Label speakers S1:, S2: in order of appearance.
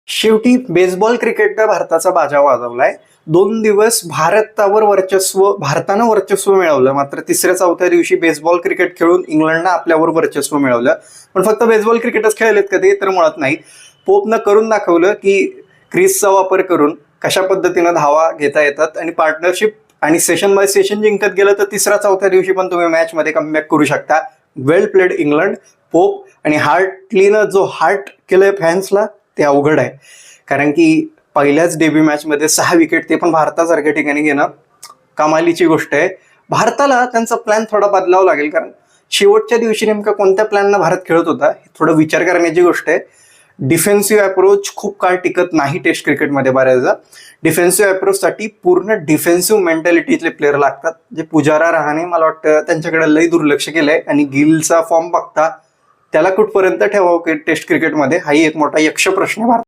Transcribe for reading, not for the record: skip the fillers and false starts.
S1: शेवटी बेसबॉल क्रिकेटनं भारताचा बाजा वाजवलाय. 2 दिवस भारतानं वर्चस्व मिळवलं. मात्र तिसऱ्या चौथ्या दिवशी बेसबॉल क्रिकेट खेळून इंग्लंडनं आपल्यावर वर्चस्व मिळवलं. पण फक्त बेसबॉल क्रिकेटच खेळलेत का ते तर मुळात नाही. पोपनं करून दाखवलं की क्रीजचा वापर करून कशा पद्धतीनं धावा घेता येतात आणि पार्टनरशिप आणि सेशन बाय सेशन जिंकत गेलं तर तिसऱ्या चौथ्या दिवशी पण तुम्ही मॅचमध्ये कमबॅक करू शकता. वेल प्लेड इंग्लंड. पोप आणि हार्टलीनं जो हार्ट केलंय फॅन्सला ते अवघड आहे. कारण की पहिल्याच डेब्यू मॅचमध्ये 6 विकेट, ते पण भारतासारख्या ठिकाणी घेणं कमालीची गोष्ट आहे. भारताला त्यांचा प्लॅन थोडा बदलावा लागेल, कारण शेवटच्या दिवशी नेमका कोणत्या प्लॅननं भारत खेळत होता हे थोडं विचार करण्याची गोष्ट आहे. डिफेन्सिव्ह अप्रोच खूप काळ टिकत नाही टेस्ट क्रिकेटमध्ये बऱ्याचदा. डिफेन्सिव्ह अप्रोचसाठी पूर्ण डिफेन्सिव्ह मेंटॅलिटीतले प्लेअर लागतात, जे पुजारा रहाणे मला वाटतं त्यांच्याकडे लई दुर्लक्ष केलंय. आणि गिलचा फॉर्म बघता त्याला कुठपर्यंत ठेवावं टेस्ट क्रिकेटमध्ये हाही एक मोठा यक्ष प्रश्न